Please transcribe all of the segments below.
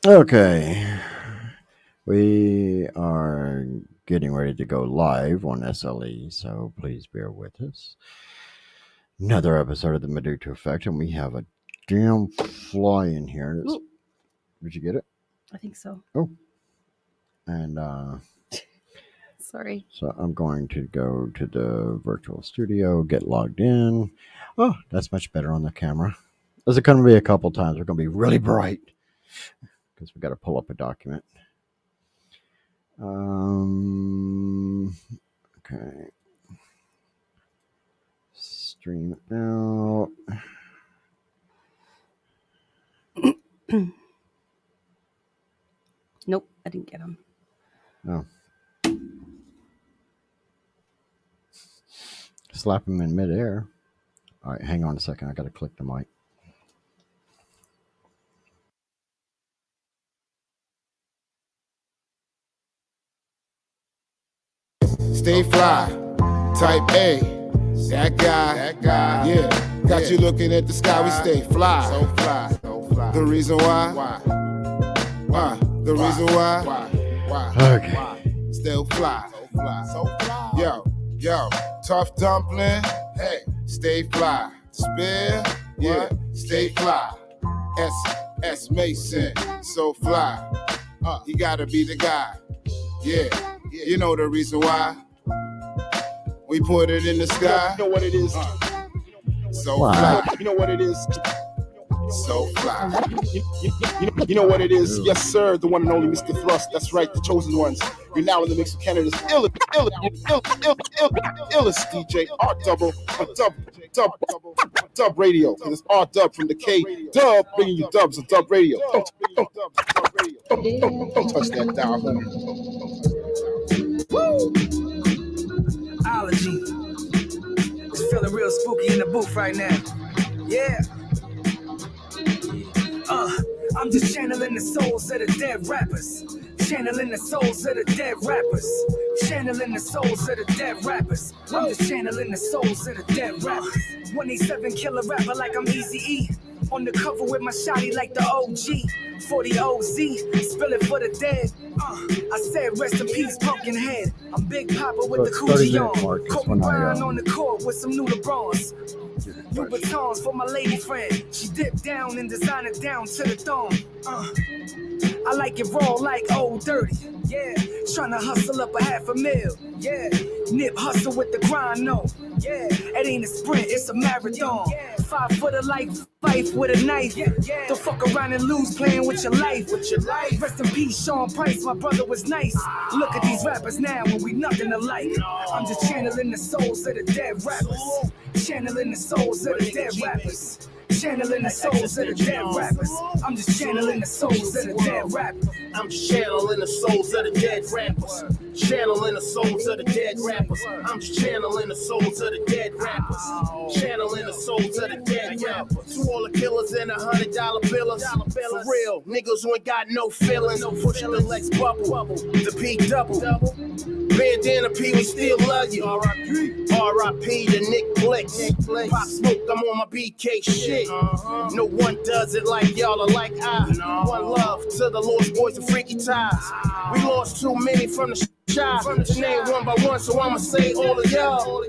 Okay, we are getting ready to go live on SLE, so please bear with us. Another episode of the Mudutu Effect, and we have a damn fly in here. Ooh. Did you get it? I think so. Oh, and Sorry. so I'm going to go to the virtual studio, get logged in. Oh, that's much better on the camera. There's going to be a couple times we're going to be really bright because we got to pull up a document. Okay. Stream it now. Nope, I didn't get him. Oh. Slap him in midair. All right, hang on a second. I got to click the mic. Stay fly, type A, that guy, yeah. Got you looking at the sky, we stay fly. So fly. The reason why? The reason why? Okay. Still fly. So fly. Yo, tough dumpling, hey, stay fly. Spare, yeah, stay fly. S Mason, so fly. You gotta be the guy, yeah. You know the reason why. We put it in the sky. You know what it is. So fly. You know what it is. So fly. You know what it is. Yes, sir. The one and only Mr. Thrust. That's right, the chosen ones. You're now in the mix with Canada's illest DJ, R double, dub radio. Because it's R dub from the K dub, bringing you dubs of dub radio. Don't touch that dial, homie. Woo! Ology. It's feeling real spooky in the booth right now. Yeah. I'm just channeling the souls of the dead rappers. Channeling the souls of the dead rappers. Channeling the souls of the dead rappers. I'm just channeling the souls of the dead rappers. 27 killer rapper like I'm Eazy-E. On the cover with my shotty like the OG. 40 OZ, spill it for the dead. I said rest in peace, Pumpkinhead. I'm Big Papa with the Coogee on. Kobe Bryant on the court with some new LeBrons. New batons for my lady friend. She dipped down and designed it down to the thong. I like it raw like Old Dirty. Yeah, tryna hustle up a $500,000. Yeah, Nip hustle with the grind, no. Yeah, it ain't a sprint, it's a marathon. 5 foot of like fight with a knife. Don't fuck around and lose playing with your life. Rest in peace, Sean Price, my brother was nice. Look at these rappers now when we nothing alike. I'm just channeling the souls of the dead rappers. Channeling the souls of the dead rappers. Channeling the souls of the dead rappers. I'm just channeling the souls of the dead rappers. I'm just channeling the souls of the dead rappers. Channeling the souls of the dead rappers. I'm just channeling the souls of the dead rappers. Channeling the souls of the dead rappers. To all the killers and $100 billers. For real, niggas who ain't got no feelings. Pushing the Lex bubble, the P double. Bandana P, we still love you. R.I.P. to Nick Blix. Pop Smoke, I'm on my BK shit. No one does it like y'all are like I. One love to the Lost Boys and Freaky Ties. We lost too many from the shy to name one by one, so I'ma say all of y'all.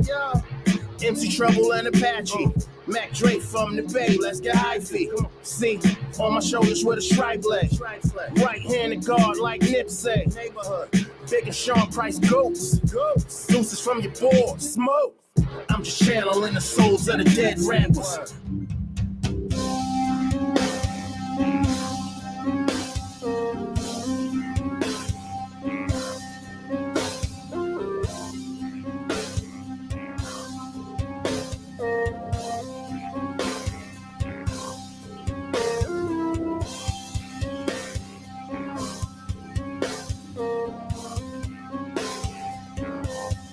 MC Trouble and Apache. Mac Dre from the Bay, let's get hyphy. See, on my shoulders with a stripe leg. Right-handed guard like Nipsey. Big and Sean Price goats. Deuces from your board, smoke. I'm just channeling the souls of the dead rappers.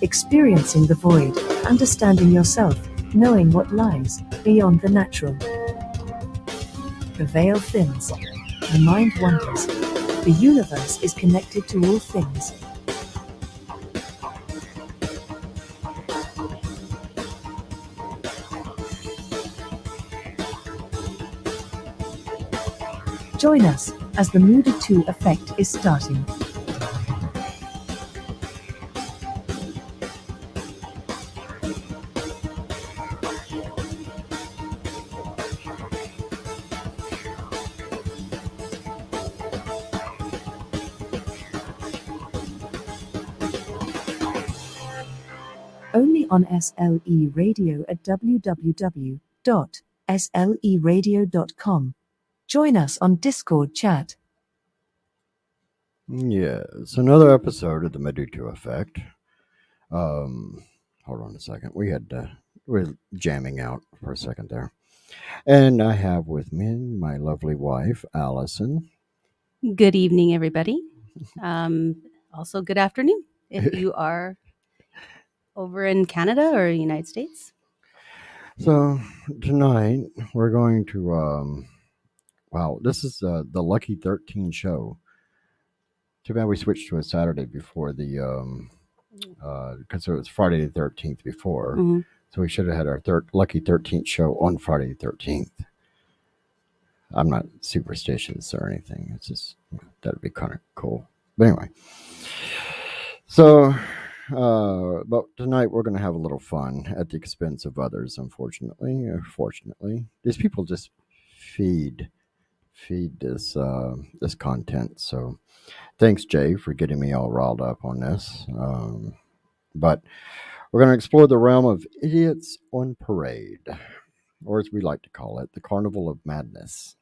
Experiencing the void, understanding yourself, knowing what lies beyond the natural. The veil thins, the mind wanders. The universe is connected to all things. Join us as the Mudutu effect is starting. Only on SLE Radio at www.sleradio.com. Join us on Discord chat. Yes, another episode of the Mudutu effect. Um, Hold on a second. We're jamming out for a second there. And I have with me my lovely wife, Alyson. Good evening, everybody. Also, good afternoon if you are over in Canada or United States. So tonight we're going to wow, this is the Lucky 13 show. Too bad we switched to a Saturday before the because it was Friday the 13th before. Mhm. So we should have had our Lucky 13th show on Friday the 13th. I'm not superstitious or anything. It's just that'd be kind of cool. But anyway, so but tonight we're going to have a little fun at the expense of others. Unfortunately, or fortunately, these people just feed this this content. So thanks, Jay, for getting me all riled up on this. But we're going to explore the realm of idiots on parade, or as we like to call it, the Carnival of Madness.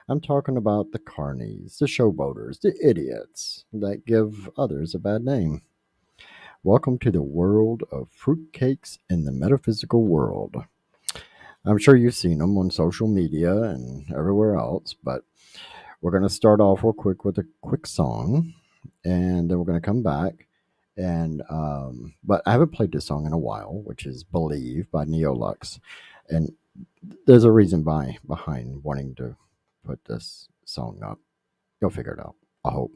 I'm talking about the carnies, the showboaters, the idiots that give others a bad name. Welcome to the world of fruitcakes in the metaphysical world. I'm sure you've seen them on social media and everywhere else, but we're going to start off real quick with a quick song, and then we're going to come back. And but I haven't played this song in a while, which is "Believe" by Neolux, and there's a reason behind wanting to put this song up. You'll figure it out. I hope.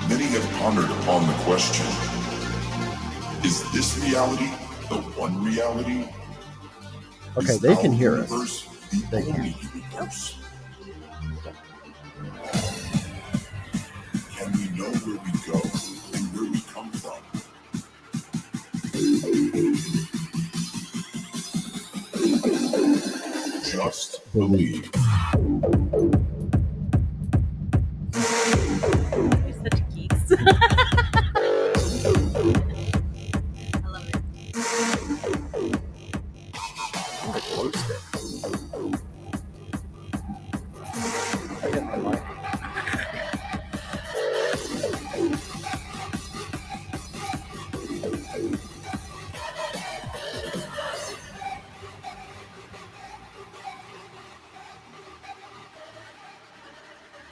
Many have pondered upon the question, is this reality the one reality? Okay, Is they our can hear us. universe the They only can. universe? Can we know where we go and where we come from? Just believe. You're such geeks. I love it.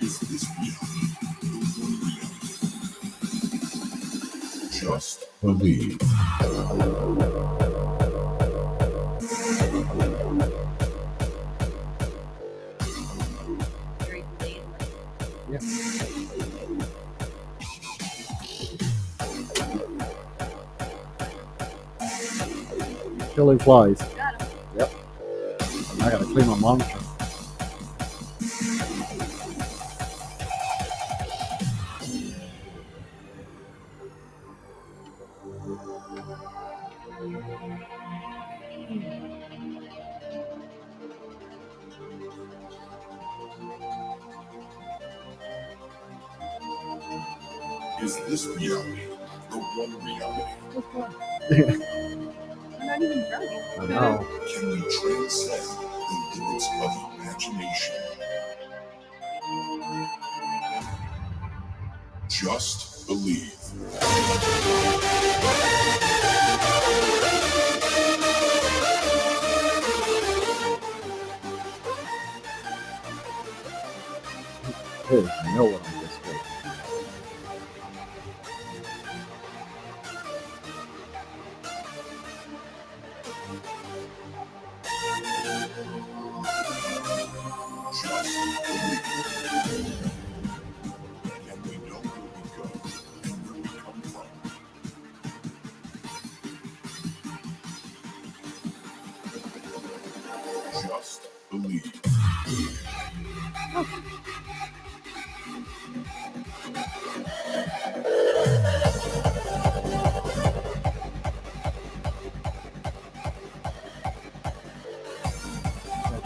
Is this reality the one reality? Just believe. Very delayed. Yeah. Killing flies. Got him. Yep. I gotta clean my monitor. Is this reality the one reality? I'm not even drunk. I know. Can we transcend the limits of imagination? Just believe. Hey, I know what I'm just doing. Just believe. Can we know where we go and where we come from? Just believe. I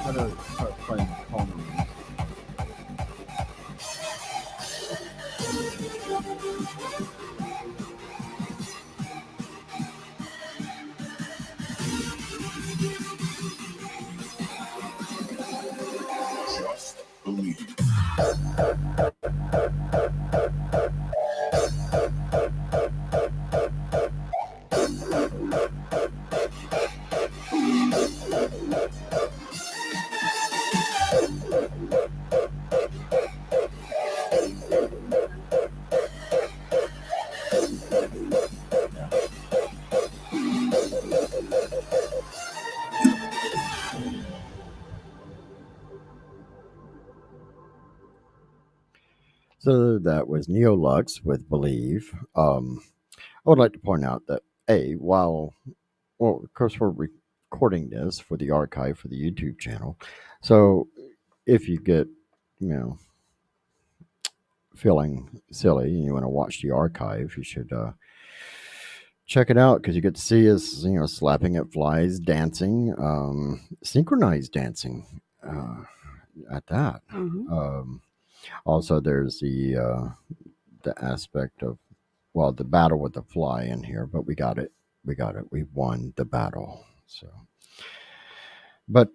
try to start playing calmer music. Just believe. So that was Neolux with Believe. I would like to point out that well, of course, we're recording this for the archive for the YouTube channel. So if you get, you know, feeling silly and you want to watch the archive, you should check it out because you get to see us, slapping at flies, dancing, synchronized dancing at that. Mhm. Also, there's the aspect of the battle with the fly in here, but we got it. We got it. We won the battle. So, but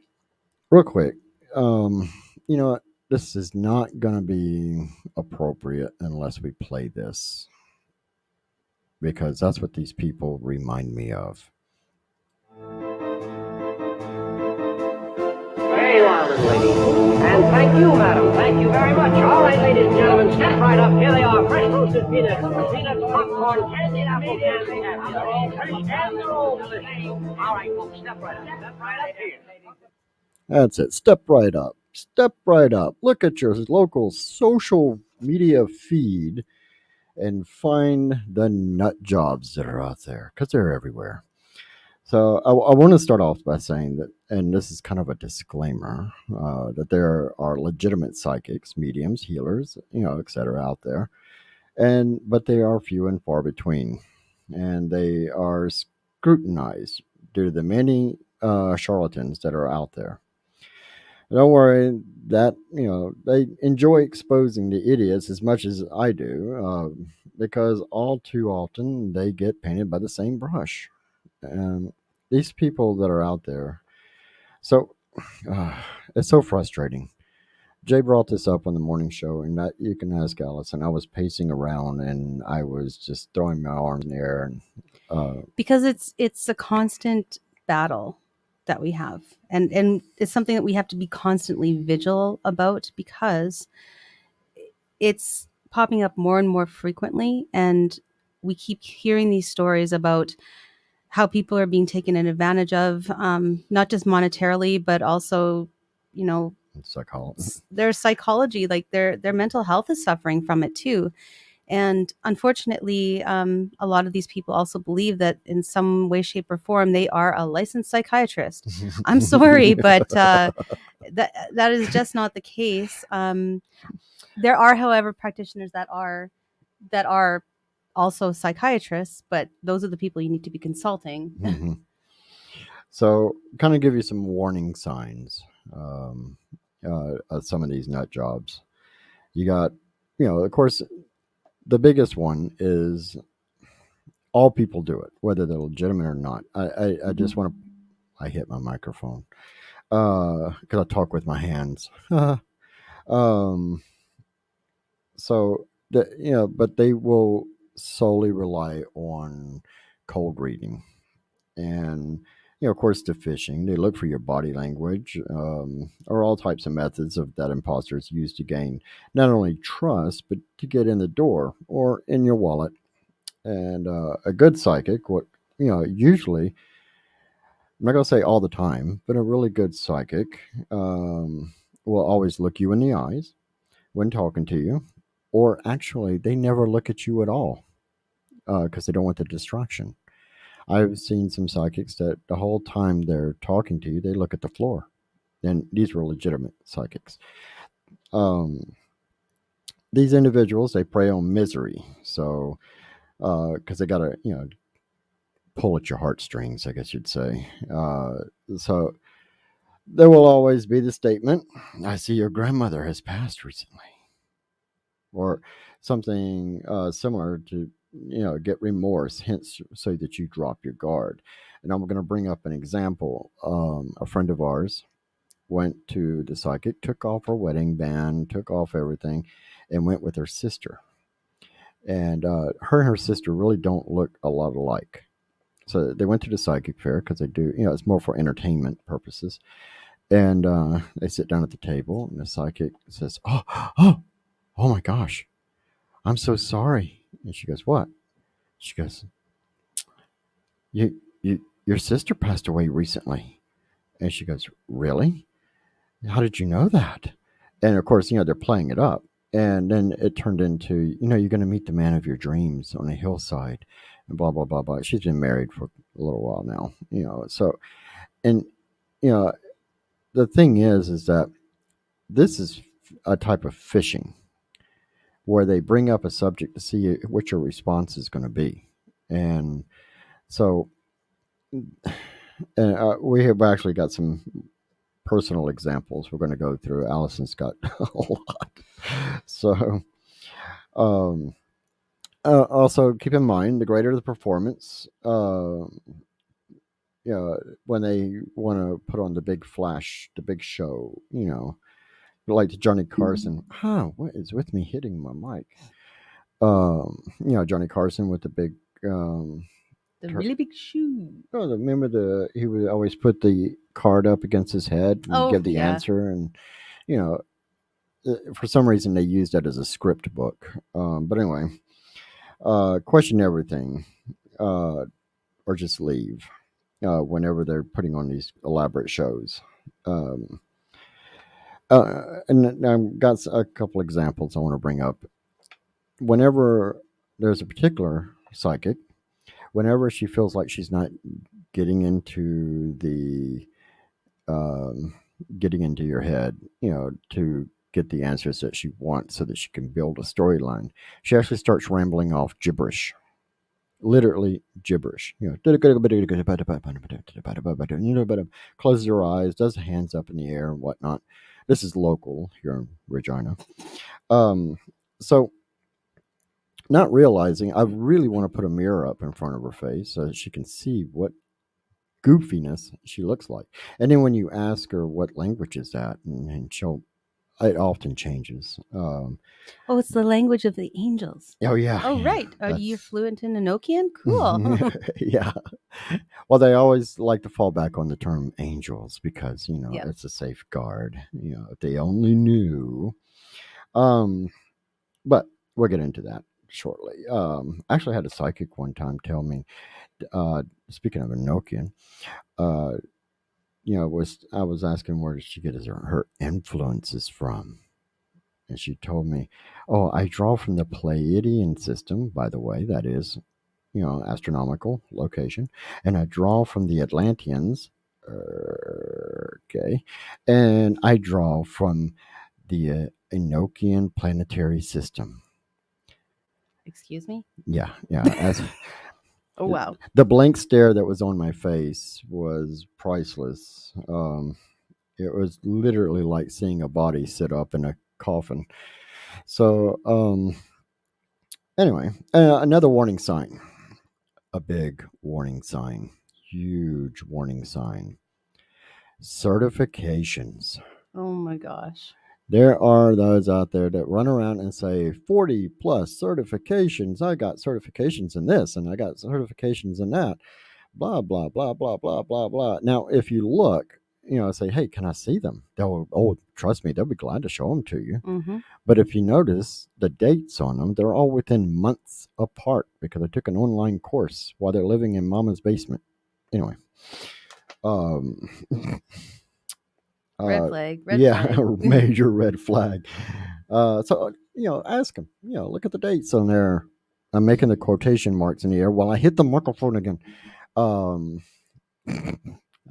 real quick, you know what? This is not going to be appropriate unless we play this because that's what these people remind me of. There you are, little lady. And thank you, madam. Thank you very much. All right, ladies and gentlemen, step right up. Here they are. Fresh roasted peanuts, popcorn, candy, apple candy. They're all fresh and they're all delicious. All right, folks, step right up. Step right up here. That's it. Step right up. Step right up. Look at your local social media feed and find the nut jobs that are out there because they're everywhere. So I want to start off by saying that, and this is kind of a disclaimer, that there are legitimate psychics, mediums, healers, etc. out there, but they are few and far between, and they are scrutinized due to the many charlatans that are out there. Don't worry, that they enjoy exposing the idiots as much as I do, because all too often they get painted by the same brush. And these people that are out there, so uh, it's so frustrating. Jay brought this up on the morning show, and that you can ask Allison. I was pacing around and I was just throwing my arms in the air, and Because it's a constant battle that we have, and it's something that we have to be constantly vigilant about because it's popping up more and more frequently, and we keep hearing these stories about how people are being taken advantage of, not just monetarily, but also, you know, psychology. their psychology, like their mental health is suffering from it too. And unfortunately, a lot of these people also believe that in some way, shape, or form, they are a licensed psychiatrist. I'm sorry, but that is just not the case. There are, however, practitioners that are also psychiatrists, but those are the people you need to be consulting. Mhm. So, kind of give you some warning signs of some of these nut jobs. You got, of course, the biggest one is all people do it, whether they're legitimate or not. I just want to. I hit my microphone because I talk with my hands. um, so but they will solely rely on cold reading and of course the phishing. They look for your body language, or all types of methods of that imposters use to gain not only trust but to get in the door or in your wallet. And a good psychic, what usually, I'm not going to say all the time, but a really good psychic will always look you in the eyes when talking to you, or actually they never look at you at all because they don't want the distraction. I've seen some psychics that the whole time they're talking to you, they look at the floor. and these were legitimate psychics. Um, these individuals, they prey on misery, so because they got to pull at your heartstrings, I guess you'd say. So there will always be the statement, "I see your grandmother has passed recently," or something similar to get remorse, hence so that you drop your guard. And I'm going to bring up an example. A friend of ours went to the psychic, took off her wedding band, took off everything, and went with her sister. And her and her sister really don't look a lot alike. So they went to the psychic fair because they do, it's more for entertainment purposes. And they sit down at the table, and the psychic says, oh my gosh, I'm so sorry." And she goes, "What?" She goes, your sister passed away recently." And she goes, "Really? How did you know that?" And of course, they're playing it up. And then it turned into, you're going to meet the man of your dreams on a hillside and blah, blah, blah, blah. She's been married for a little while now, So, and, you know, the thing is that this is a type of fishing where they bring up a subject to see what your response is going to be. And so, we have actually got some personal examples we're going to go through. Allison's got a lot. So, um, also keep in mind, the greater the performance, when they want to put on the big flash, the big show, like Johnny Carson. What is with me hitting my mic? Johnny Carson with the big, The really big shoe. oh, remember he would always put the card up against his head and give the answer, and for some reason they used that as a script book. But anyway, question everything, or just leave whenever they're putting on these elaborate shows. And I've got a couple examples I want to bring up. Whenever there's a particular psychic, whenever she feels like she's not getting into getting into your head, to get the answers that she wants so that she can build a storyline, she actually starts rambling off gibberish. Literally gibberish. Closes her eyes, does hands up in the air and whatnot. This is local here in Regina. So not realizing, I really want to put a mirror up in front of her face so that she can see what goofiness she looks like. And then when you ask her what language is that, and it often changes. It's the language of the angels. Oh yeah. Oh right. Are you fluent in Enochian? Cool. Yeah. Well, they always like to fall back on the term angels because it's a safeguard. If they only knew. But we'll get into that shortly. I actually had a psychic one time tell me, speaking of Enochian, I was asking where did she get her influences from, and she told me, "Oh, I draw from the Pleiadian system. By the way, that is, astronomical location, and I draw from the Atlanteans. Okay, and I draw from the Enochian planetary system." Excuse me? Yeah. Oh wow. The blank stare that was on my face was priceless. It was literally like seeing a body sit up in a coffin. So, anyway, another warning sign. A big warning sign. Huge warning sign. Certifications. Oh my gosh. There are those out there that run around and say 40 plus certifications. I got certifications in this and I got certifications in that. Blah, blah, blah, blah, blah, blah, blah. Now, if you look, say, "Hey, can I see them?" Trust me, they'll be glad to show them to you. Mm-hmm. But if you notice the dates on them, they're all within months apart because I took an online course while they're living in mama's basement. Anyway. Red flag. Major red flag. So, ask them, look at the dates on there. I'm making the quotation marks in the air while I hit the microphone again.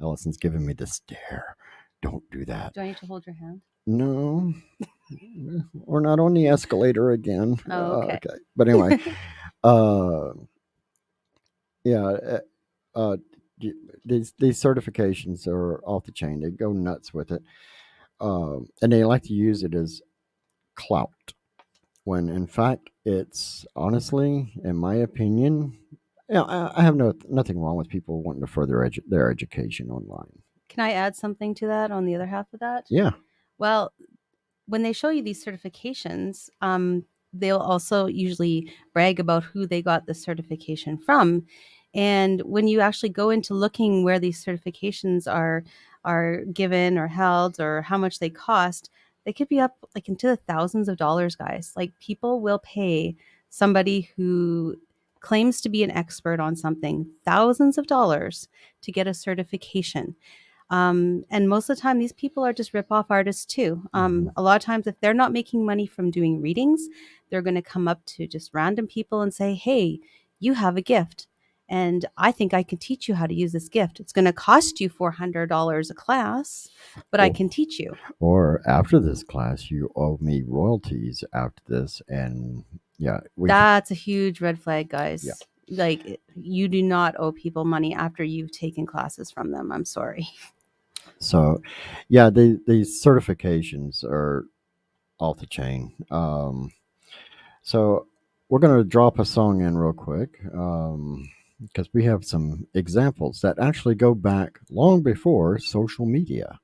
Allison's giving me the stare. Don't do that. Do I need to hold your hand? No, we're not on the escalator again. Oh, okay. Okay, but anyway, uh, yeah, uh, these certifications are off the chain. They go nuts with it, and they like to use it as clout. When in fact, it's honestly, in my opinion, yeah, I have nothing wrong with people wanting to further their education online. Can I add something to that on the other half of that? Yeah. Well, when they show you these certifications, they'll also usually brag about who they got the certification from. And when you actually go into looking where these certifications are given or held or how much they cost, they could be up like into the thousands of dollars, guys. Like people will pay somebody who claims to be an expert on something thousands of dollars to get a certification. And most of the time, these people are just rip-off artists too. A lot of times, if they're not making money from doing readings, they're going to come up to just random people and say, "Hey, you have a gift, and I think I can teach you how to use this gift. It's going to cost you $400 a class, but I Oh, can teach you." or after this class, you owe me royalties after this, and yeah, That's a huge red flag, yeah. guys. Like, you do not owe people money after you've taken classes from them. I'm sorry. So, yeah, these certifications are off the chain. So we're going to drop a song in real quick because we have some examples that actually go back long before social media.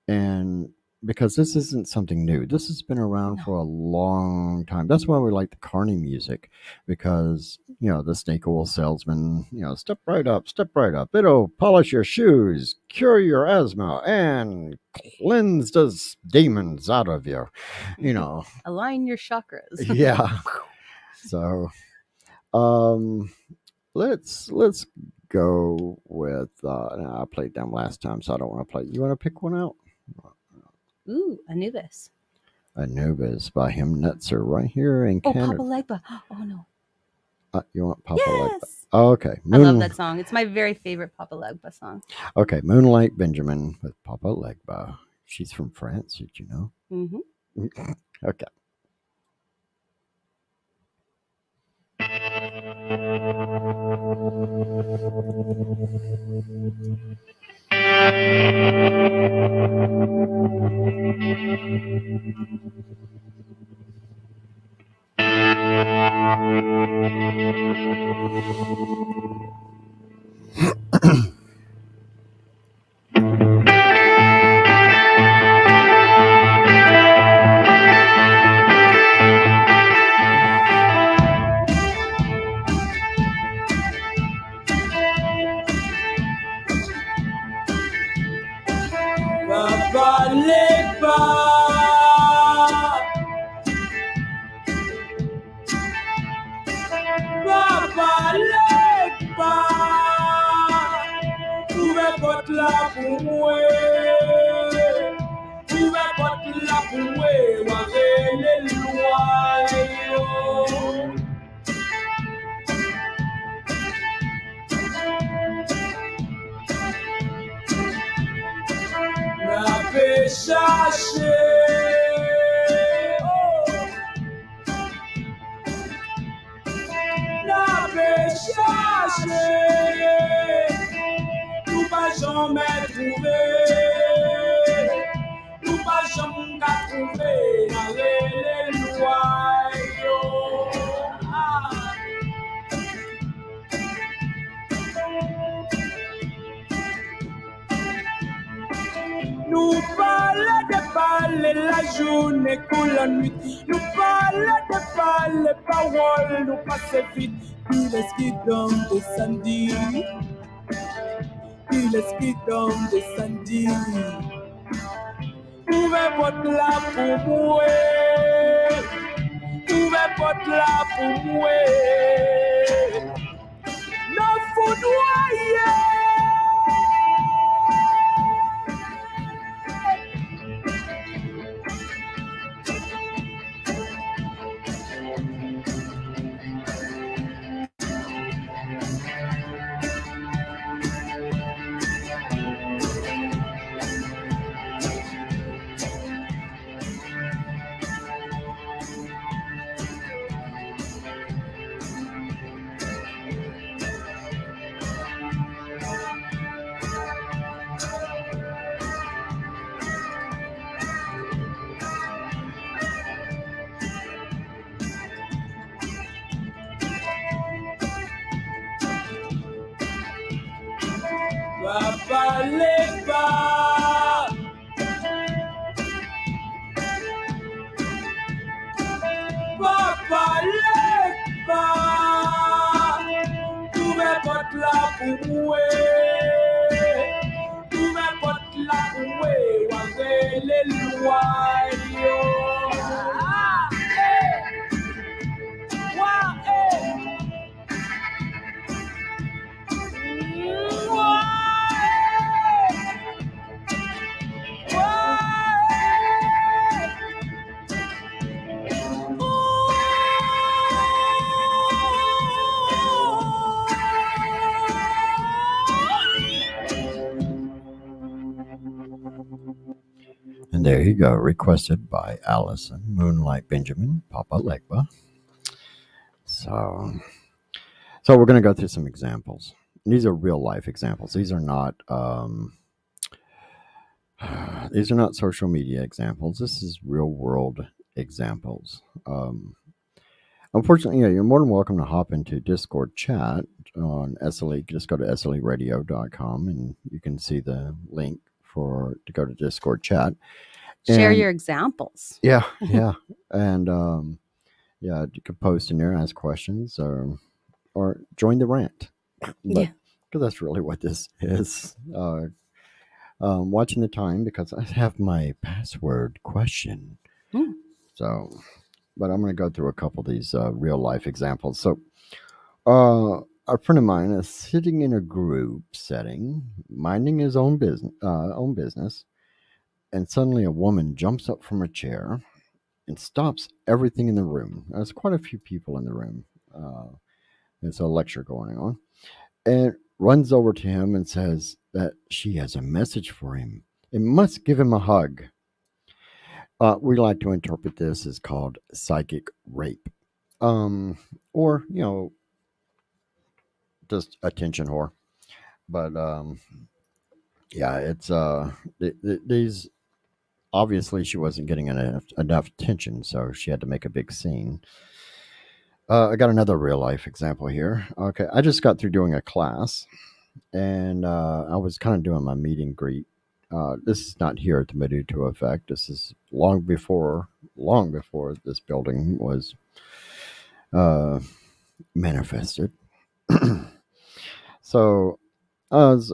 And because this isn't something new, this has been around for a long time. That's why we like the Carney music, because the snake oil salesman, step right up, it'll polish your shoes, cure your asthma, and cleanse those demons out of you. Align your chakras. Yeah. So um let's go with I played them last time, so I don't want to play. You want to pick one out? Ooh, Anubis. Anubis by him Nutzer right here in Oh, Canada. Papa Legba. Oh no. You want Papa Legba? Yes. Oh, okay. I love that song. It's my very favorite Papa Legba song. Okay, Moonlight Benjamin with Papa Legba. She's from France, did you know? Mm-hmm. Okay. Papa Legba. Papa Legba. Ouve pot la pou mwen. Ouve pot la pou mwen. Wave le lwa yo. Na pe chache. La pe chache. Nou pa jamais trouvé. Nou pa jamais ka trouvé. Nan le lwa yo. Ah. Nous parlons la journée pour la nuit. Nous parlons paroles, nous passons vite. Puis les qui donnent des samedis. Puis les qui donnent des samedis. Ouvrez votre là pour moi. Ouvrez votre là pour moi. Non foudroyez. Papa Lepa. Papa Lepa. Tu me portes la pour tu me portes la pour avec les loyaux. Ah, eh, wa, eh. Wa, eh. Wa, And there you go, requested by Allison Moonlight Benjamin, Papa Legba. So, so we're going to go through some examples. These are real life examples. These are not social media examples. This is real world examples. Unfortunately, you're more than welcome to hop into Discord chat on SLE. Just go to sleradio.com and you can see the link to go to Discord chat. Share your examples. Yeah, yeah. And yeah, you can post in there, ask questions, or join the rant. Because that's really what this is. Watching the time because I have my password question. So, but I'm going to go through a couple of these real life examples. So, a friend of mine is sitting in a group setting, minding his own business, and suddenly a woman jumps up from a chair and stops everything in the room. There's quite a few people in the room. There's a lecture going on, and runs over to him and says that she has a message for him. It must give him a hug. We like to interpret this as called psychic rape, or just attention whore. But yeah, it's these. Obviously, she wasn't getting enough attention, so she had to make a big scene. I got another real life example here. Okay, I just got through doing a class, and I was kind of doing my meet and greet. This is not here at the Mudutu Effect. This is long before this building was manifested. So I was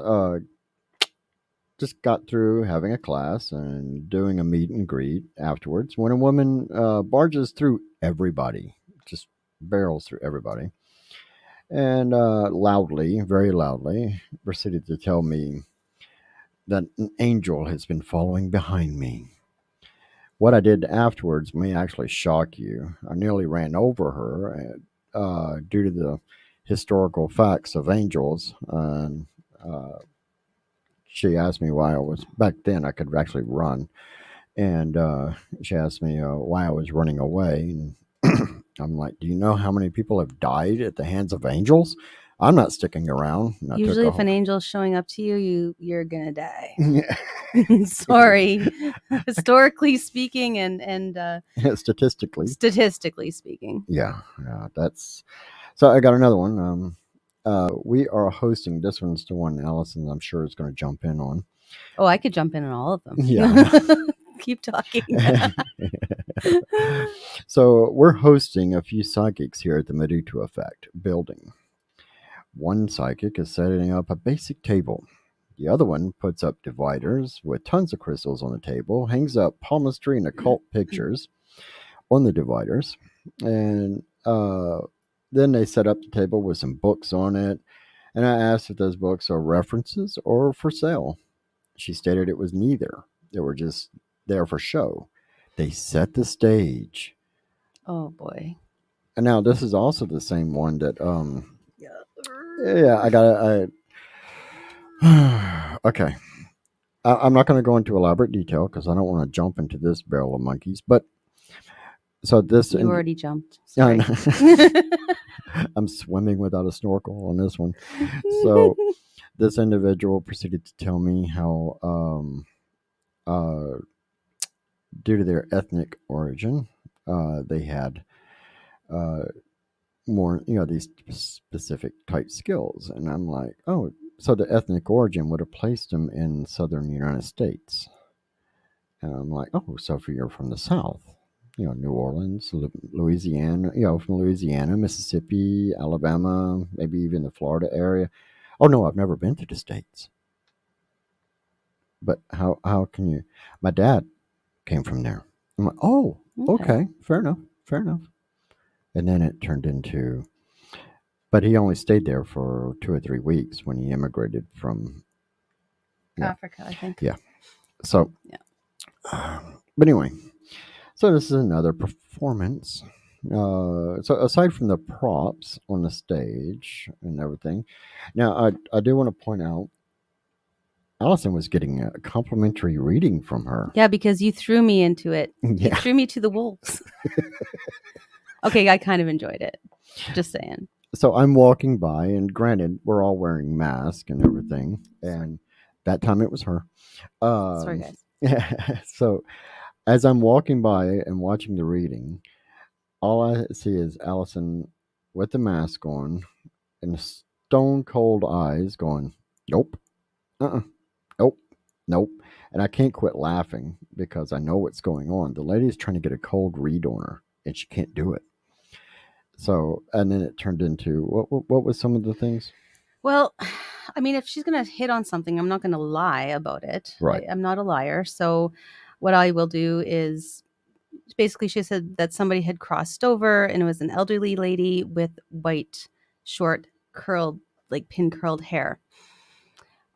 just got through having a class and doing a meet and greet afterwards when a woman barges through everybody, just barrels through everybody, and loudly, very loudly, proceeded to tell me that an angel has been following behind me. What I did afterwards may actually shock you. I nearly ran over her due to the historical facts of angels. And she asked me why I was, back then I could actually run. And she asked me why I was running away. And I'm like, do you know how many people have died at the hands of angels? I'm not sticking around. Usually, if an angel's showing up to you, you're gonna die. Yeah. Sorry, historically speaking, and statistically speaking. Yeah, that's. So I got another one. We are hosting this one's the one Allison, I'm sure, is going to jump in on. Oh, I could jump in on all of them. Yeah. Keep talking. So we're hosting a few psychics here at the Mudutu Effect building. One psychic is setting up a basic table. The other one puts up dividers with tons of crystals on the table, hangs up palmistry and occult pictures on the dividers, and then they set up the table with some books on it. And I asked if those books are references or for sale. She stated it was neither. They were just there for show. They set the stage. Oh boy. And now this is also the same one that yeah, I got okay. I'm not going to go into elaborate detail because I don't want to jump into this barrel of monkeys. But so this you already jumped. Sorry. I'm swimming without a snorkel on this one. So this individual proceeded to tell me how, due to their ethnic origin, they had more, these specific type skills. And I'm like, oh, So the ethnic origin would have placed him in southern United States. And I'm like, oh, so if you're from the South, New Orleans, Louisiana, from Louisiana, Mississippi, Alabama, maybe even the Florida area. Oh no, I've never been to the States. But how can you? My dad came from there. I'm like, oh, okay, fair enough, fair enough. And then it turned into, but he only stayed there for 2 or 3 weeks when he immigrated from Africa, I think. Yeah. So, but anyway, so this is another performance. So aside from the props on the stage and everything, now I do want to point out, Alyson was getting a complimentary reading from her. Yeah, because you threw me into it. You Yeah. threw me to the wolves. Okay, I kind of enjoyed it. Just saying. So I'm walking by, and granted, we're all wearing masks and everything, and that time it was her. Sorry, guys. So as I'm walking by and watching the reading, all I see is Alyson with the mask on and stone cold eyes going, nope, nope, nope. And I can't quit laughing because I know what's going on. The lady is trying to get a cold read on her, and she can't do it. So, and then it turned into what was some of the things? Well, I mean, if she's going to hit on something, I'm not going to lie about it. Right. I'm not a liar. So what I will do is basically she said that somebody had crossed over and it was an elderly lady with white, short, curled, like pin curled hair.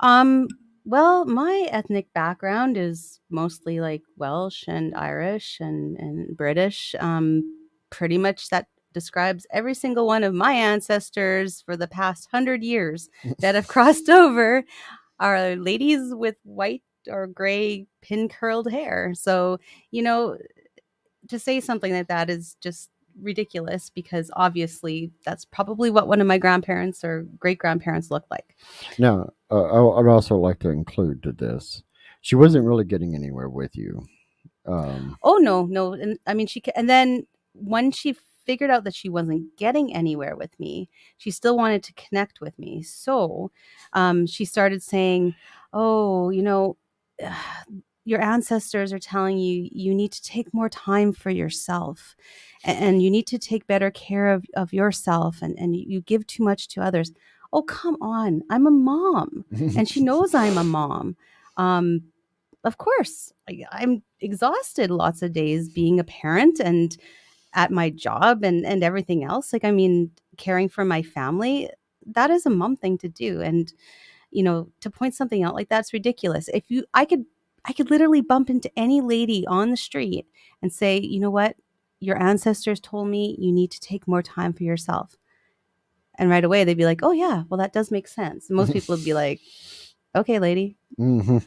Well, my ethnic background is mostly like Welsh and Irish and British. Pretty much that describes every single one of my ancestors for the past 100 years that have crossed over are ladies with white or gray pin curled hair. So, to say something like that is just ridiculous because obviously that's probably what one of my grandparents or great grandparents looked like. Now, I'd also like to include to this, she wasn't really getting anywhere with you. Oh no, and I mean and then when she figured out that she wasn't getting anywhere with me, she still wanted to connect with me. So, she started saying, "Oh, your ancestors are telling you you need to take more time for yourself and you need to take better care of yourself and you give too much to others." Oh, come on. I'm a mom. And she knows I'm a mom. Of course, I'm exhausted lots of days being a parent and at my job and everything else. Like, I mean, caring for my family, that is a mom thing to do. And, to point something out like that's ridiculous. I could literally bump into any lady on the street and say, you know what? Your ancestors told me you need to take more time for yourself. And right away they'd be like, oh yeah, well that does make sense. And most people would be like, okay, lady. Mm-hmm.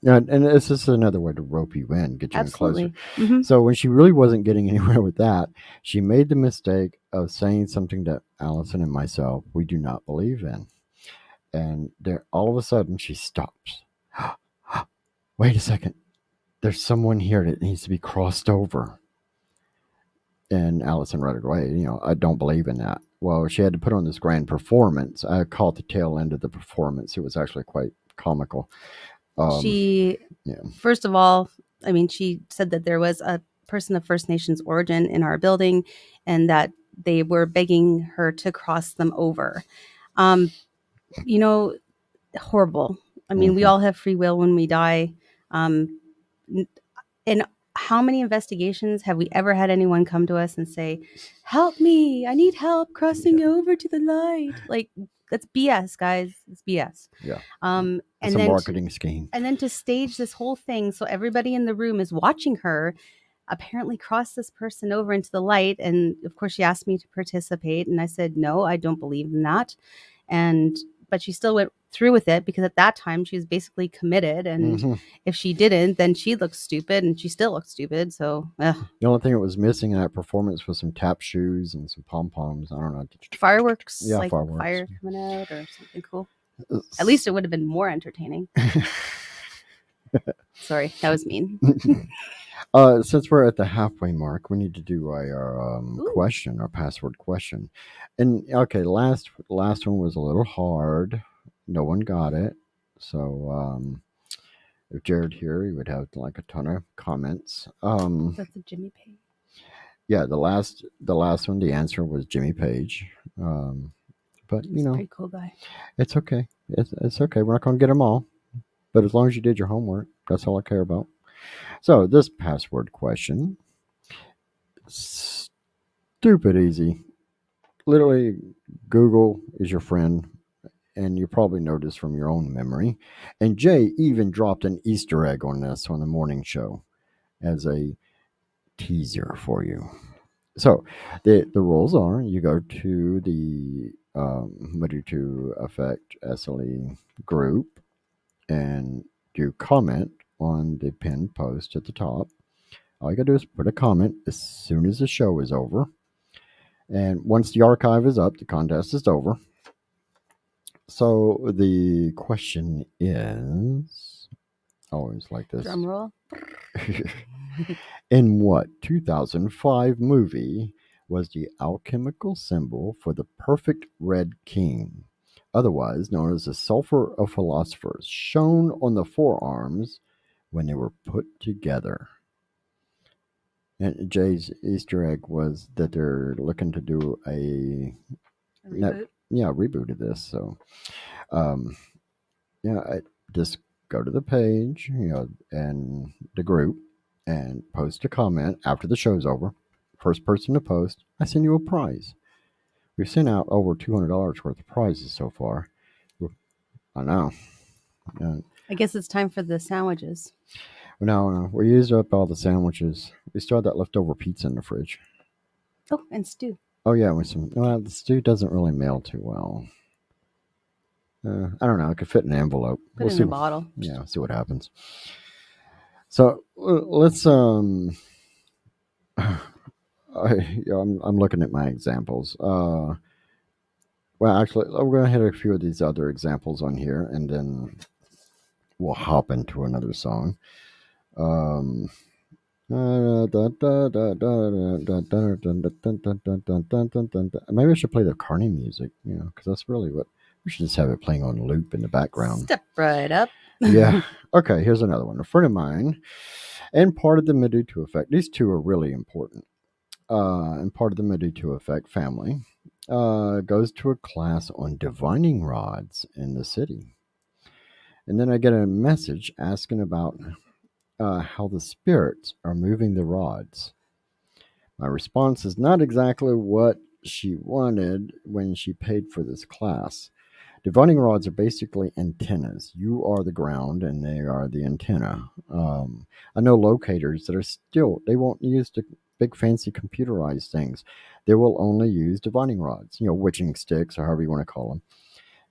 Yeah, and it's just another way to rope you in, get you Absolutely. in closer. Mm-hmm. So when she really wasn't getting anywhere with that, she made the mistake of saying something that Alyson and myself, we do not believe in. And there, all of a sudden, she stops. Wait a second. There's someone here that needs to be crossed over. And Alyson right away, I don't believe in that. Well, she had to put on this grand performance. I caught the tail end of the performance. It was actually quite comical. First of all, I mean, she said that there was a person of First Nations origin in our building and that they were begging her to cross them over. Horrible. I mean, we all have free will when we die. And how many investigations have we ever had anyone come to us and say, help me, I need help crossing over to the light? Like, that's BS, guys. It's BS. Yeah. It's a marketing scheme. And then to stage this whole thing so everybody in the room is watching her apparently cross this person over into the light. And of course, she asked me to participate. And I said, no, I don't believe in that. But she still went through with it because at that time she was basically committed. And if she didn't, then she looked stupid and she still looked stupid. So the only thing that was missing in that performance was some tap shoes and some pom-poms. I don't know. Fireworks. Yeah, like fireworks. Fire coming out or something cool. At least it would have been more entertaining. Sorry, that was mean. Since we're at the halfway mark, we need to do our password question. And okay, last one was a little hard. No one got it. So if Jared here, he would have like a ton of comments. That's a Jimmy Page. Yeah, the last one, the answer was Jimmy Page. But He's a pretty cool guy. it's okay. It's okay. We're not going to get them all. But as long as you did your homework, that's all I care about. So this password question, stupid easy. Literally, Google is your friend, and you probably know this from your own memory. And Jay even dropped an Easter egg on this on the morning show as a teaser for you. So the rules are: you go to the Mudutu Effect SLE group and you comment on the pinned post at the top. All you gotta do is put a comment as soon as the show is over. And once the archive is up, the contest is over. So the question is, always like this. Drum roll. In what 2005 movie was the alchemical symbol for the perfect red king, otherwise known as the sulfur of philosophers, shown on the forearms when they were put together? And Jay's Easter egg was that they're looking to do a Reboot. reboot of this. So, um, I just go to the page, and the group, and post a comment after the show's over. First person to post, I send you a prize. We've sent out over $200 worth of prizes so far. I know. I guess it's time for the sandwiches. No, we used up all the sandwiches. We still had that leftover pizza in the fridge. Oh, and stew. Oh yeah, with some. Well, the stew doesn't really mail too well. I don't know. It could fit in an envelope. Put it in a bottle. Yeah, see what happens. So let's. I'm looking at my examples. Well, actually, we're going to hit a few of these other examples on here, and then we'll hop into another song. Maybe I should play the Carney music, because that's really what we should just have it playing on loop in the background. Step right up. Yeah. Okay, here's another one. A friend of mine, and part of the Mudutu effect. These two are really important. And part of the Mudutu effect family goes to a class on divining rods in the city. And then I get a message asking about how the spirits are moving the rods. My response is not exactly what she wanted when she paid for this class. Divining rods are basically antennas. You are the ground and they are the antenna. I know locators that they won't use the big fancy computerized things. They will only use divining rods, witching sticks or however you want to call them,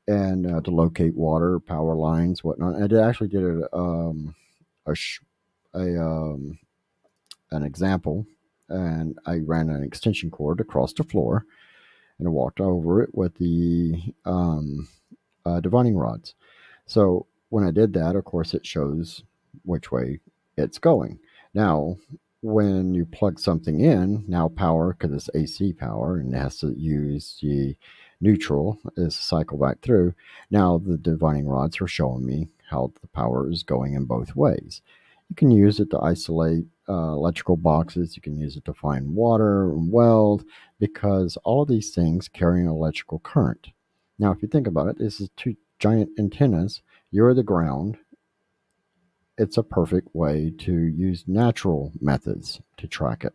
and to locate water, power lines, whatnot. And I actually did an example, and I ran an extension cord across the floor and I walked over it with the divining rods. So when I did that, of course, it shows which way it's going. Now, when you plug something in, now power, because it's AC power and it has to use the neutral is cycle back through. Now the divining rods are showing me how the power is going in both ways. You can use it to isolate electrical boxes. You can use it to find water and weld, because all of these things carry an electrical current. Now, if you think about it, this is two giant antennas. You're the ground. It's a perfect way to use natural methods to track it.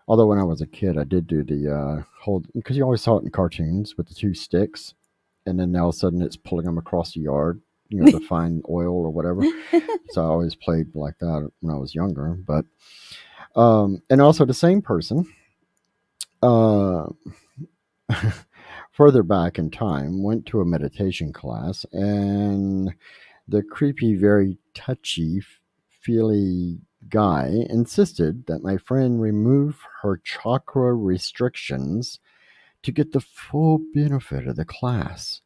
Although when I was a kid, I did do the whole, because you always saw it in cartoons with the two sticks, and then all of a sudden it's pulling them across the yard, to find oil or whatever. So I always played like that when I was younger. But and also the same person, uh, further back in time, went to a meditation class, and the creepy, very touchy, feely guy insisted that my friend remove her chakra restrictions to get the full benefit of the class.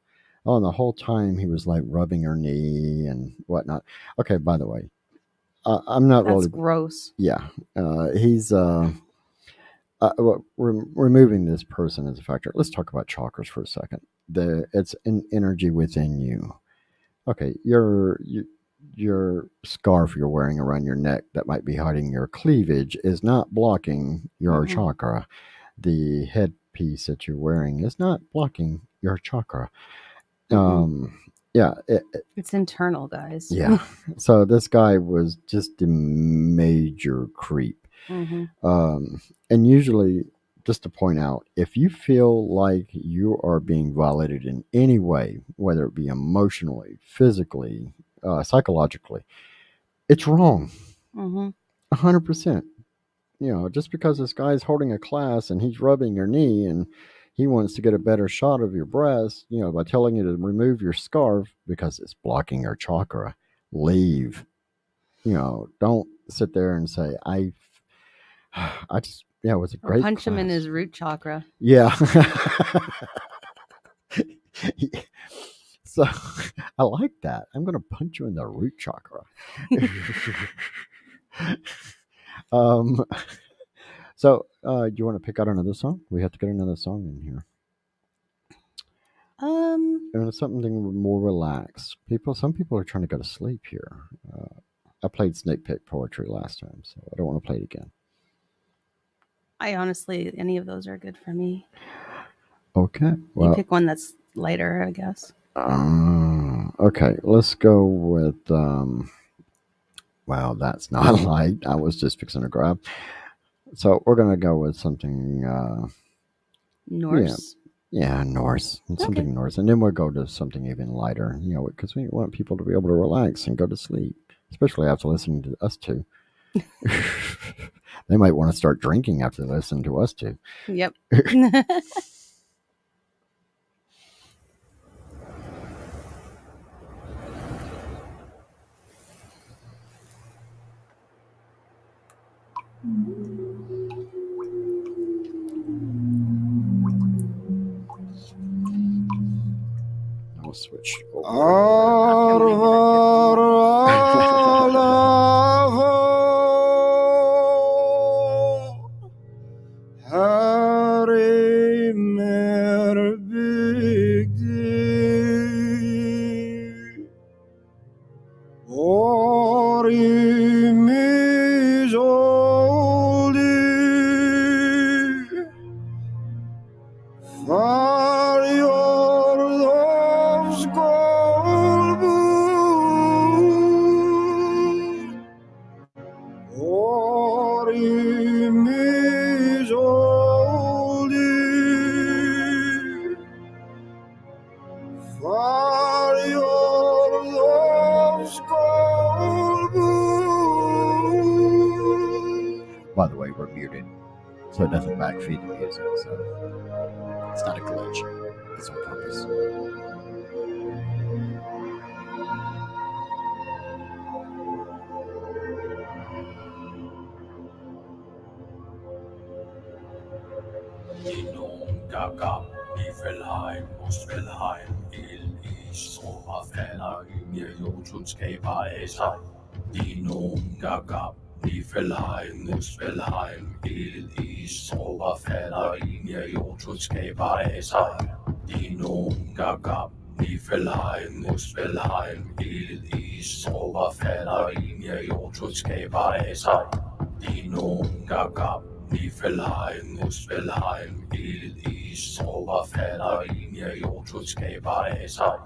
Oh, and the whole time he was like rubbing her knee and whatnot. Okay, by the way, I'm not That's really. gross. Yeah, he's removing this person as a factor. Let's talk about chakras for a second. It's an energy within you. Okay, your scarf you're wearing around your neck that might be hiding your cleavage is not blocking your Mm-mm. chakra. The headpiece that you're wearing is not blocking your chakra. Mm-mm. Um, yeah, It's internal, guys. yeah. So this guy was just a major creep. Mm-hmm. And usually, just to point out, if you feel like you are being violated in any way, whether it be emotionally, physically, psychologically, it's wrong. Mm-hmm. 100%. Just because this guy's holding a class and he's rubbing your knee and he wants to get a better shot of your breast, by telling you to remove your scarf because it's blocking your chakra, leave. Don't sit there and say, I just, yeah, it was a Or great punch him in class. his root chakra. Yeah. So I like that. I'm going to punch you in the root chakra. um, do you want to pick out another song? We have to get another song in here. And it's something more relaxed. Some people are trying to go to sleep here. I played Snake Pit Poetry last time, so I don't want to play it again. I honestly, any of those are good for me. Okay. You Well, pick one that's lighter, I guess. okay. Let's go with. Wow, that's not light. I was just fixing to grab. So we're gonna go with something. Norse. Yeah, Norse. Okay. Something Norse, and then we'll go to something even lighter. Because we want people to be able to relax and go to sleep, especially after listening to us two. They might want to start drinking after they listen to us two. Yep. I'll switch. By the way, we're muted, so it doesn't backfeed the music, so it's not a glitch. It's on purpose. Gaga, Niflheim, Muspelheim, Il is Sommerfäller, mir Jotunskaber Esser. Dinum Gaga, Niflheim, Muspelheim, Il is Sommerfäller, mir Jotunskaber Esser. Dinum Gaga, Niflheim, Muspelheim, Il is Sommerfäller, mir Jotunskaber Esser. Dinum Gaga, Niflheim, Muspelheim, Il is Sommerfäller, mir Jotunskaber Esser.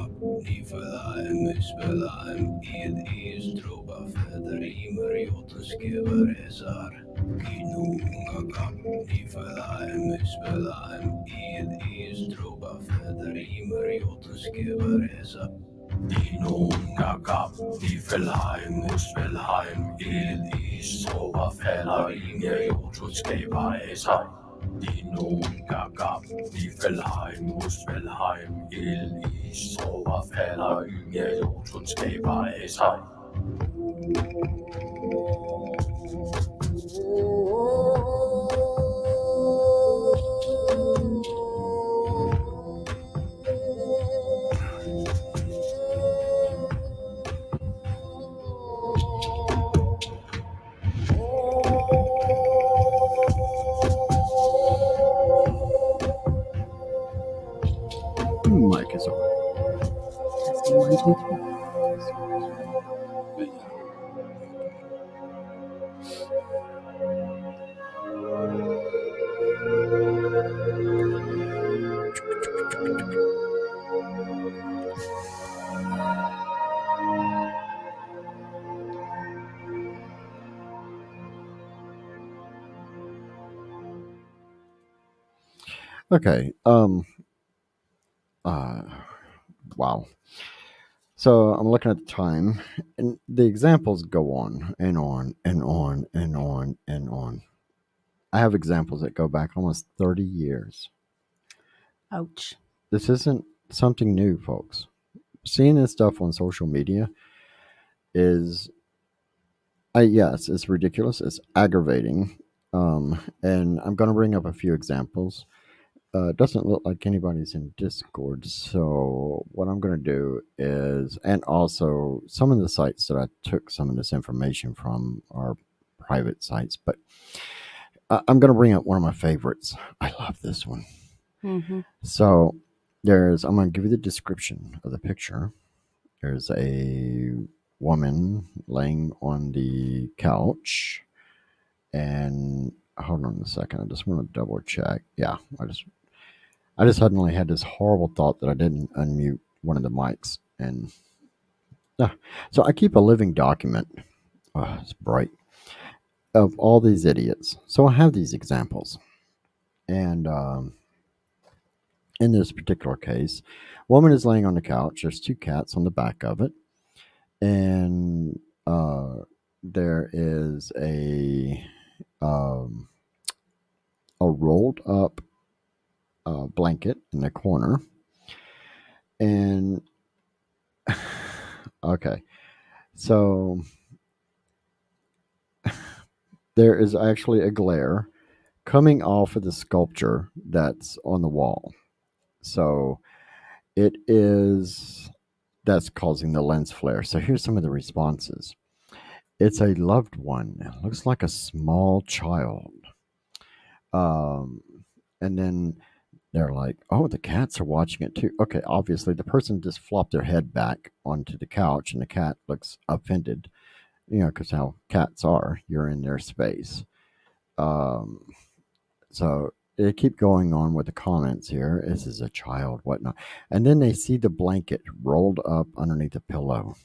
Niflheim, Muspelheim, Il is Trobafäder, mir Jotunskaber Esser. Gaga, Niflheim, Muspelheim, Il is Trobafäder, mir Jotunskaber Esser. Dinungagap, Nifelheim, Muspelheim, Elis, Soberfeller, Inge, Jotunskaber, Esai. Dinungagap, Nifelheim, Muspelheim, Elis, Soberfeller, Inge, Jotunskaber, Esai. Mic is on. Testing 1, 2, 3. Okay. Wow. So I'm looking at the time, and the examples go on and on and on and on and on. I have examples that go back almost 30 years. Ouch. This isn't something new, folks. Seeing this stuff on social media is, yes, it's ridiculous. It's aggravating. And I'm going to bring up a few examples. It doesn't look like anybody's in Discord. So what I'm going to do is, and also some of the sites that I took some of this information from are private sites, but I'm going to bring up one of my favorites. I love this one. Mm-hmm. So I'm going to give you the description of the picture. There's a woman laying on the couch, and hold on a second. I just want to double check. Yeah, I just suddenly had this horrible thought that I didn't unmute one of the mics, and so I keep a living document. Oh, it's bright, of all these idiots. So I have these examples, and in this particular case, woman is laying on the couch. There's two cats on the back of it, and there is um, a rolled up blanket in the corner, and okay, so there is actually a glare coming off of the sculpture that's on the wall. So that's causing the lens flare. So here's some of the responses. It's a loved one. It looks like a small child. Um, and then they're like, oh, the cats are watching it too. Okay, obviously the person just flopped their head back onto the couch and the cat looks offended, because how cats are. You're in their space. Um, so they keep going on with the comments here. This is a child, whatnot. And then they see the blanket rolled up underneath the pillow.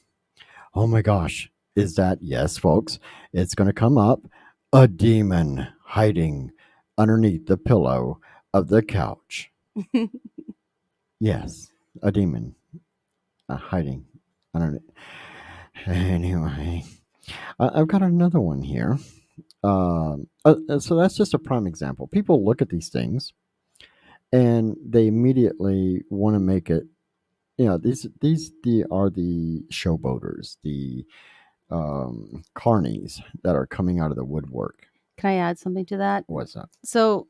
Oh my gosh. Is that, yes, folks, it's going to come up, a demon hiding underneath the pillow of the couch. Yes, a demon hiding underneath. Anyway, I've got another one here. So that's just a prime example. People look at these things and they immediately want to make it. These are the showboaters, the carnies that are coming out of the woodwork. Can I add something to that? What's that? So,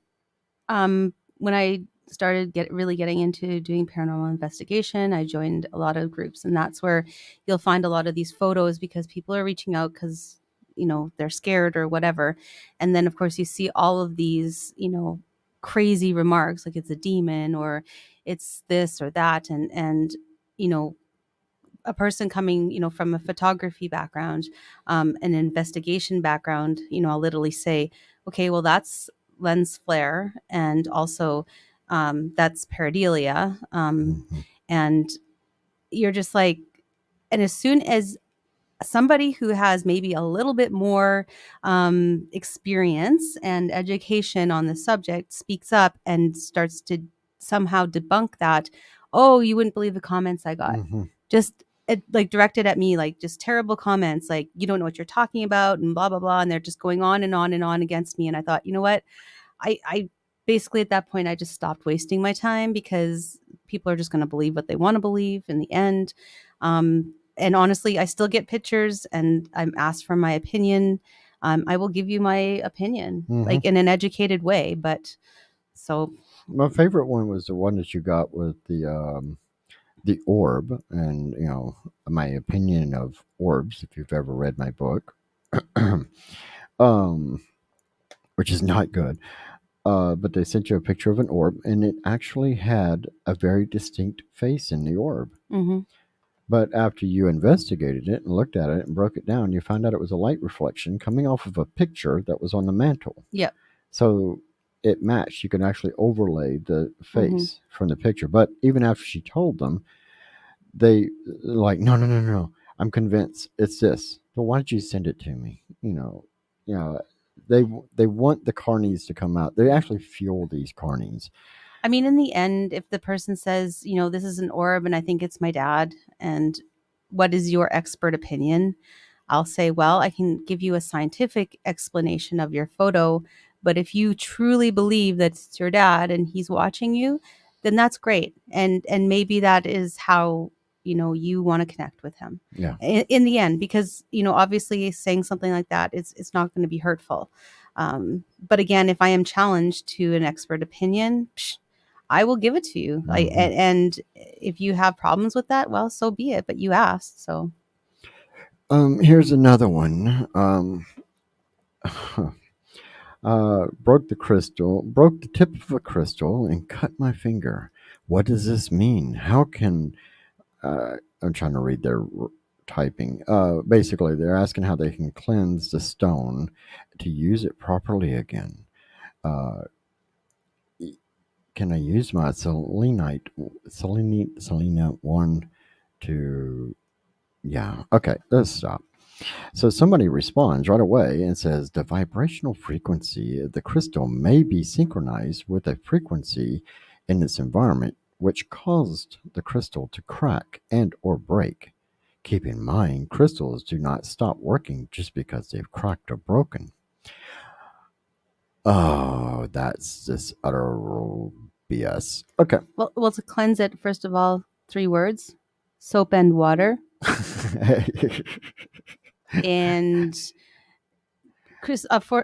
when I started really getting into doing paranormal investigation, I joined a lot of groups, and that's where you'll find a lot of these photos because people are reaching out because they're scared or whatever. And then of course you see all of these crazy remarks like it's a demon or it's this or that, and a person coming from a photography background, an investigation background, I'll literally say, okay, well, that's lens flare, and also that's pareidolia, and you're just like, and as soon as somebody who has maybe a little bit more experience and education on the subject speaks up and starts to somehow debunk that, oh, you wouldn't believe the comments I got. Just like directed at me, like just terrible comments, like you don't know what you're talking about and blah blah blah, and they're just going on and on and on against me. And I thought, you know what, I basically at that point I just stopped wasting my time, because people are just going to believe what they want to believe in the end. And honestly, I still get pictures and I'm asked for my opinion. I will give you my opinion, like in an educated way. But so My favorite one was the one that you got with the orb, and my opinion of orbs. If you've ever read my book, um, which is not good. But they sent you a picture of an orb, and it actually had a very distinct face in the orb. mhm. But after you investigated it and looked at it and broke it down, you found out it was a light reflection coming off of a picture that was on the mantle. Yep. So it matched. You can actually overlay the Mm-hmm. face from the picture. But even after she told them, they like, no, no, no, no. I'm convinced it's this. But why did you send it to me? You know, they want the carnies to come out. They actually fuel these carnies. I mean, in the end, if the person says, this is an orb and I think it's my dad, and what is your expert opinion? I'll say, well, I can give you a scientific explanation of your photo, but if you truly believe that it's your dad and he's watching you, then that's great. And maybe that is how, you want to connect with him. Yeah. In the end, because, obviously saying something like that, it's not going to be hurtful. But again, if I am challenged to an expert opinion, I will give it to you. And if you have problems with that, well, so be it. But you asked, so. Here's another one. Broke the tip of a crystal and cut my finger. What does this mean? How can I'm trying to read their typing. Basically, they're asking how they can cleanse the stone to use it properly again. Uh, can I use my selenite one to? Yeah. Okay. Let's stop. So somebody responds right away and says the vibrational frequency of the crystal may be synchronized with a frequency in its environment which caused the crystal to crack and or break. Keep in mind, crystals do not stop working just because they've cracked or broken. Oh, that's just utter BS. Okay. Well, to cleanse it, first of all, 3 words: soap and water. And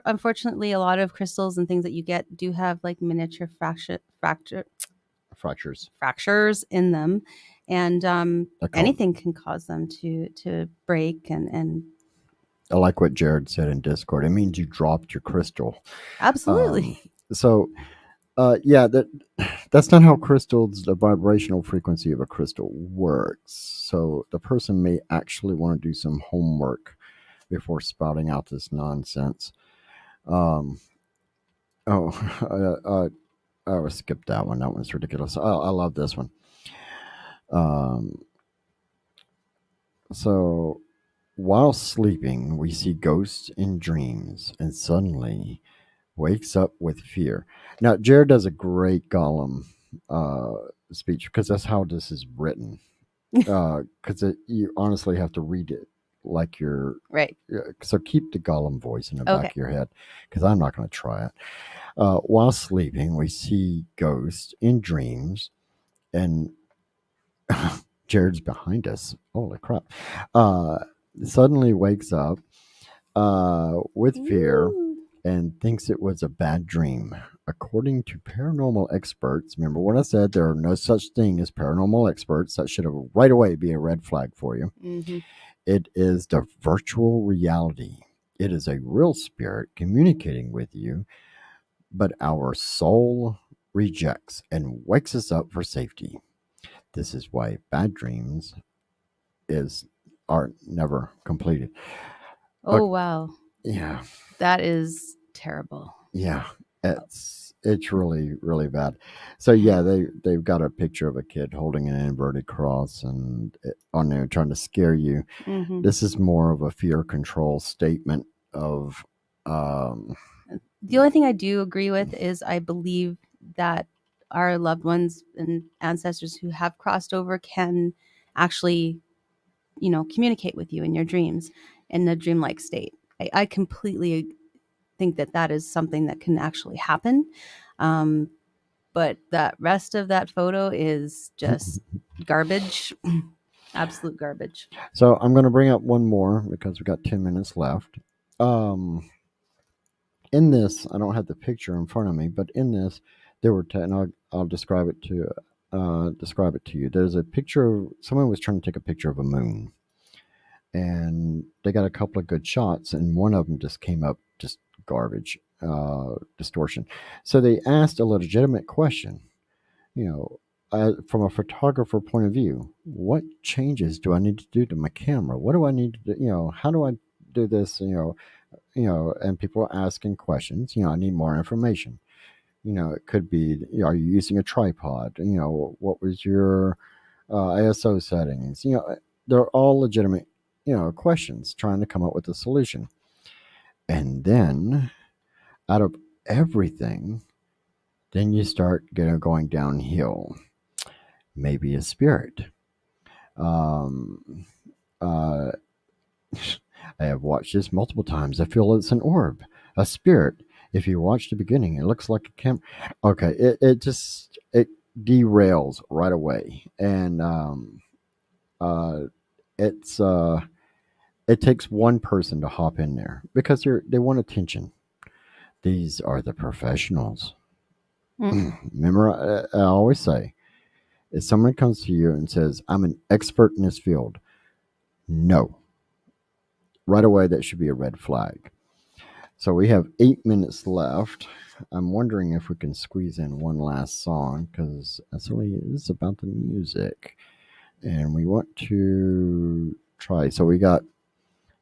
unfortunately, a lot of crystals and things that you get do have like miniature fractures in them, and anything can cause them to break and. I like what Jared said in Discord. It means you dropped your crystal. Absolutely. So yeah, that's not how crystals, the vibrational frequency of a crystal works. So the person may actually want to do some homework before spouting out this nonsense. Um, I will skip that one. That one's ridiculous. I love this one. So while sleeping, we see ghosts in dreams, and suddenly wakes up with fear. Now, Jared does a great Gollum speech because that's how this is written. Because you honestly have to read it like you're right. So keep the Gollum voice in the Okay. back of your head, because I'm not going to try it. While sleeping, we see ghosts in dreams, and Jared's behind us. Holy crap! Suddenly wakes up with fear. Ooh. And thinks it was a bad dream. According to paranormal experts, remember what I said, there are no such thing as paranormal experts. That should have right away be a red flag for you. Mm-hmm. It is the virtual reality. It is a real spirit communicating with you, but our soul rejects and wakes us up for safety. This is why bad dreams are never completed. Oh, wow. Yeah. That is terrible. Yeah, it's really really bad. So yeah, they've got a picture of a kid holding an inverted cross and on there trying to scare you. Mm-hmm. This is more of a fear control statement of. The only thing I do agree with is I believe that our loved ones and ancestors who have crossed over can actually communicate with you in your dreams in a dreamlike state. I completely think that is something that can actually happen. Um, but that rest of that photo is just garbage, absolute garbage. So I'm going to bring up one more because we got 10 minutes left. Um, in this, I don't have the picture in front of me, but in this, there were, and I'll describe it to you. There's a picture of someone was trying to take a picture of a moon, and they got a couple of good shots, and one of them just came up just garbage, distortion. So they asked a legitimate question, you know, from a photographer point of view, what changes do I need to do to my camera? What do I need to do? How do I do this? And people are asking questions. I need more information. It could be, are you using a tripod? What was your ISO settings? They're all legitimate, questions trying to come up with a solution. And then out of everything, then you start going downhill. Maybe a spirit. Um, uh, I have watched this multiple times. I feel it's an orb, a spirit. If you watch the beginning, it looks like a camera. Okay, it derails right away, and uh, it's it takes one person to hop in there because they want attention. These are the professionals. Remember, I always say, if someone comes to you and says, "I'm an expert in this field," no, right away that should be a red flag. So we have 8 minutes left. I'm wondering if we can squeeze in one last song because that's really is about the music, and we want to try. So we got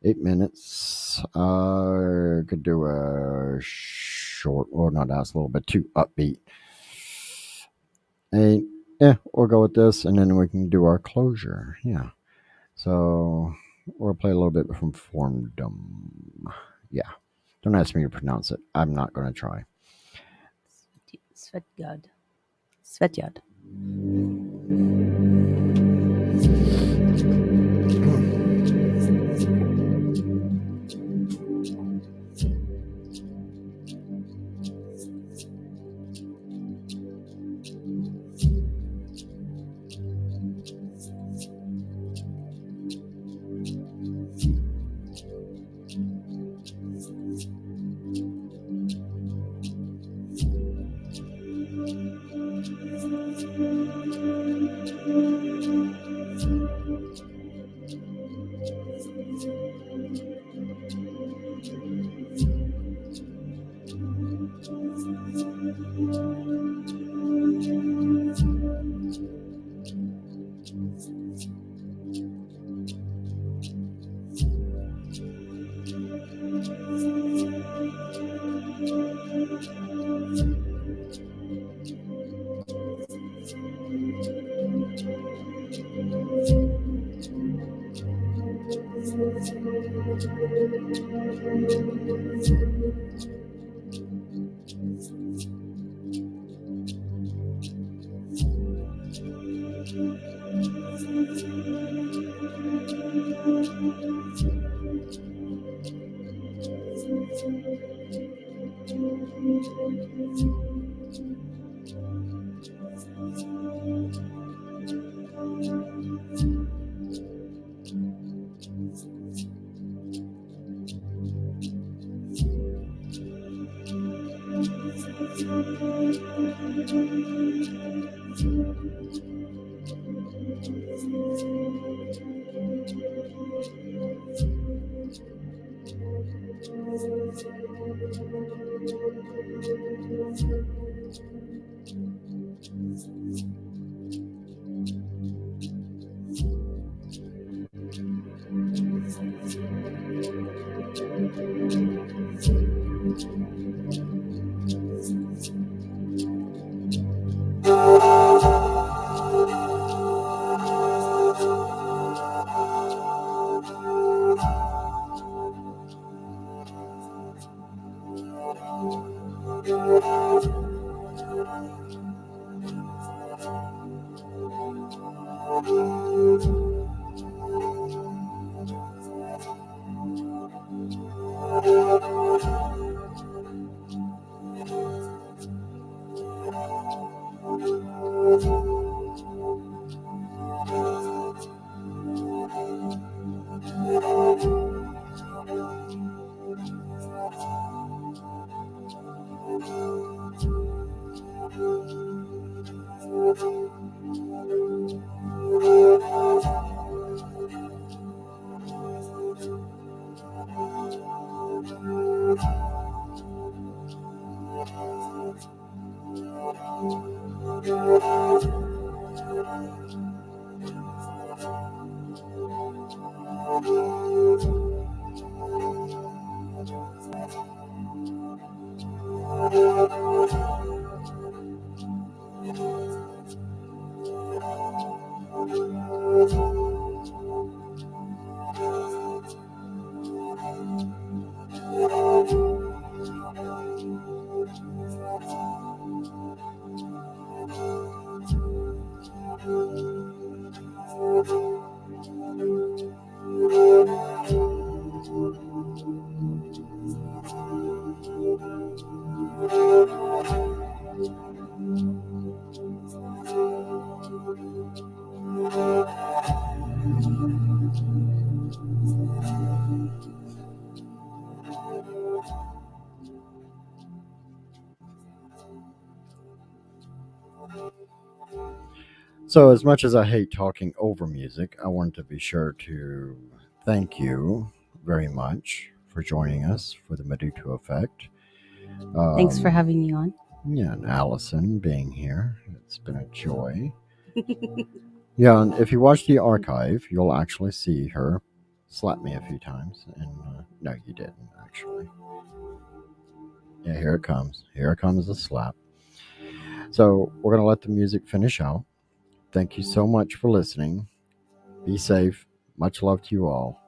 8 minutes. Could do a short, or not. That's a little bit too upbeat. And we'll go with this, and then we can do our closure. Yeah. So we'll play a little bit from Formdom. Yeah. Don't ask me to pronounce it. I'm not going to try. Svetyad. Svetyad. So, as much as I hate talking over music, I wanted to be sure to thank you very much for joining us for the Mudutu Effect. Thanks for Um, having me on. yeah, and Allison being here. It's been a joy. Yeah, and if you watch the archive, you'll actually see her slap me a few times. And no, you didn't, actually. Yeah, here it comes. Here comes the slap. So, we're going to let the music finish out. Thank you so much for listening. Be safe. Much love to you all.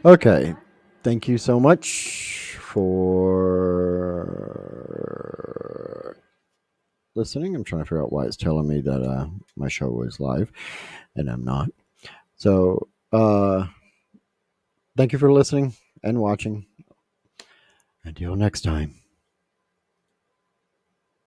Okay. Thank you so much for listening. I'm trying to figure out why it's telling me that my show was live and I'm not. So, thank you for listening and watching. Until next time.